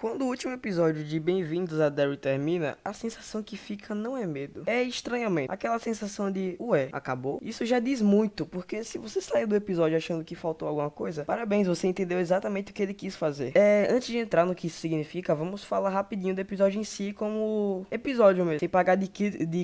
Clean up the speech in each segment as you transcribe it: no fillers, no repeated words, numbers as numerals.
Quando o último episódio de Bem-vindos a Derry termina, a sensação que fica não é medo, é estranhamento. Aquela sensação de, ué, acabou? Isso já diz muito, porque se você saiu do episódio achando que faltou alguma coisa, parabéns, você entendeu exatamente o que ele quis fazer. Antes de entrar no que isso significa, vamos falar rapidinho do episódio em si como episódio mesmo, sem pagar de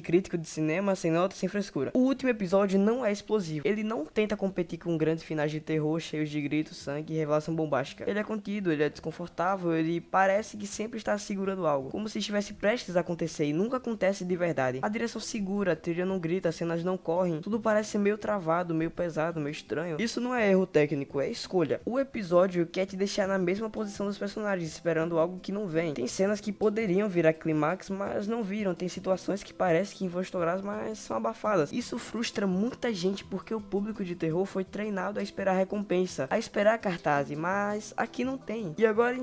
crítico de cinema, sem nota, sem frescura. O último episódio não é explosivo, ele não tenta competir com grandes finais de terror cheios de gritos, sangue e revelação bombástica. Ele é contido, ele é desconfortável, ele parece que sempre está segurando algo, como se estivesse prestes a acontecer e nunca acontece de verdade. A direção segura, a trilha não grita, as cenas não correm, tudo parece meio travado, meio pesado, meio estranho. Isso não é erro técnico, é escolha. O episódio quer te deixar na mesma posição dos personagens, esperando algo que não vem. Tem cenas que poderiam virar clímax, mas não viram. Tem situações que parecem que vão estourar, mas são abafadas. Isso frustra muita gente porque o público de terror foi treinado a esperar recompensa, a esperar cartaz, mas aqui não tem. E agora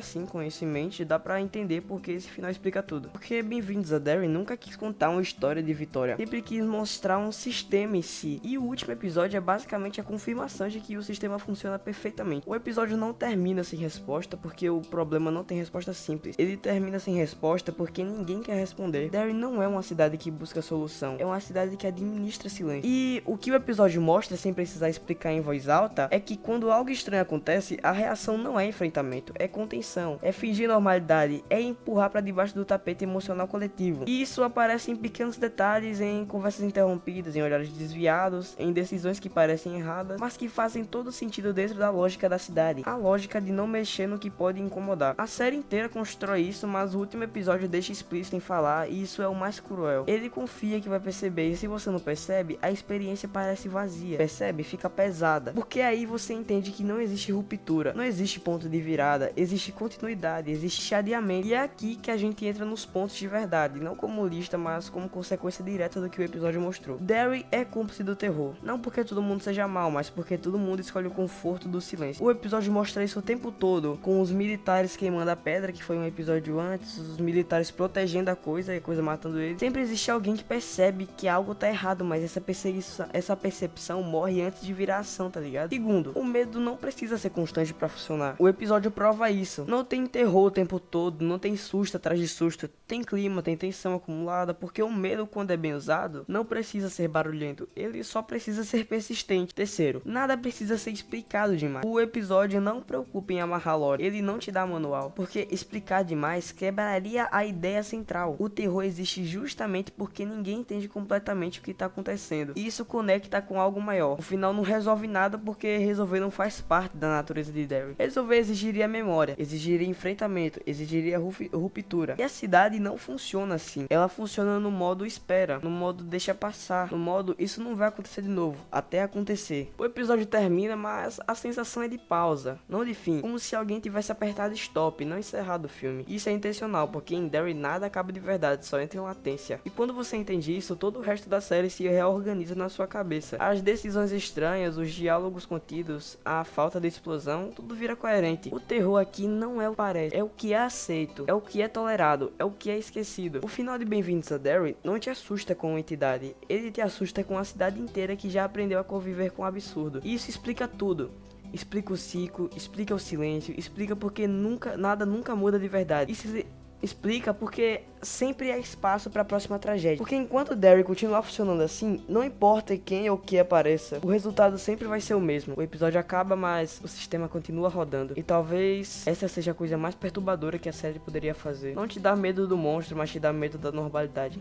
sim, com isso em mente, dá pra entender porque esse final explica tudo. Porque Bem-vindos a Derry nunca quis contar uma história de vitória, sempre quis mostrar um sistema em si. E o último episódio é basicamente a confirmação de que o sistema funciona perfeitamente. O episódio não termina sem resposta porque o problema não tem resposta simples. Ele termina sem resposta porque ninguém quer responder. Derry não é uma cidade que busca solução, é uma cidade que administra silêncio. E o que o episódio mostra, sem precisar explicar em voz alta, é que quando algo estranho acontece, a reação não é enfrentamento, é contenção, é fingir normalidade, é empurrar pra debaixo do tapete emocional coletivo. E isso aparece em pequenos detalhes, em conversas interrompidas, em olhares desviados, em decisões que parecem erradas, mas que fazem todo sentido dentro da lógica da cidade, a lógica de não mexer no que pode incomodar. A série inteira constrói isso, mas o último episódio deixa explícito em falar, e isso é o mais cruel. Ele confia que vai perceber, e se você não percebe, a experiência parece vazia. Percebe? Fica pesada. Porque aí você entende que não existe ruptura, não existe ponto de virada, existe continuidade, existe chadeamento. E é aqui que a gente entra nos pontos de verdade, não como lista, mas como consequência direta do que o episódio mostrou. Derry é cúmplice do terror, não porque todo mundo seja mal, mas porque todo mundo escolhe o conforto do silêncio. O episódio mostra isso o tempo todo, com os militares queimando a pedra, que foi um episódio antes, os militares protegendo a coisa e a coisa matando eles. Sempre existe alguém que percebe que algo tá errado, mas essa percepção morre antes de virar ação, tá ligado? Segundo, o medo não precisa ser constante pra funcionar. O episódio prova isso. Não tem terror o tempo todo, não tem susto atrás de susto, tem clima, tem tensão acumulada, porque o medo, quando é bem usado, não precisa ser barulhento, ele só precisa ser persistente. Terceiro, nada precisa ser explicado demais. O episódio não preocupa em amarrar lore, ele não te dá manual, porque explicar demais quebraria a ideia central. O terror existe justamente porque ninguém entende completamente o que tá acontecendo, e isso conecta com algo maior. O final não resolve nada porque resolver não faz parte da natureza de Derry. Resolver exigiria memória, exigiria enfrentamento, exigiria ruptura. E a cidade não funciona assim. Ela funciona no modo espera, no modo deixa passar, no modo isso não vai acontecer de novo, até acontecer. O episódio termina, mas a sensação é de pausa, não de fim. Como se alguém tivesse apertado stop, não encerrado o filme. Isso é intencional, porque em Derry nada acaba de verdade, só entra em latência. E quando você entende isso, todo o resto da série se reorganiza na sua cabeça. As decisões estranhas, os diálogos contidos, a falta de explosão, tudo vira coerente. O terror aqui não é o que parece, é o que é aceito, é o que é tolerado, é o que é esquecido. O final de Bem-vindos a Derry não te assusta com uma entidade, ele te assusta com a cidade inteira que já aprendeu a conviver com o absurdo. E isso explica tudo. Explica o ciclo, explica o silêncio, explica porque nada nunca muda de verdade. Isso explica porque sempre há espaço para a próxima tragédia. Porque enquanto Derry continuar funcionando assim, não importa quem ou o que apareça, o resultado sempre vai ser o mesmo. O episódio acaba, mas o sistema continua rodando. E talvez essa seja a coisa mais perturbadora que a série poderia fazer. Não te dá medo do monstro, mas te dá medo da normalidade.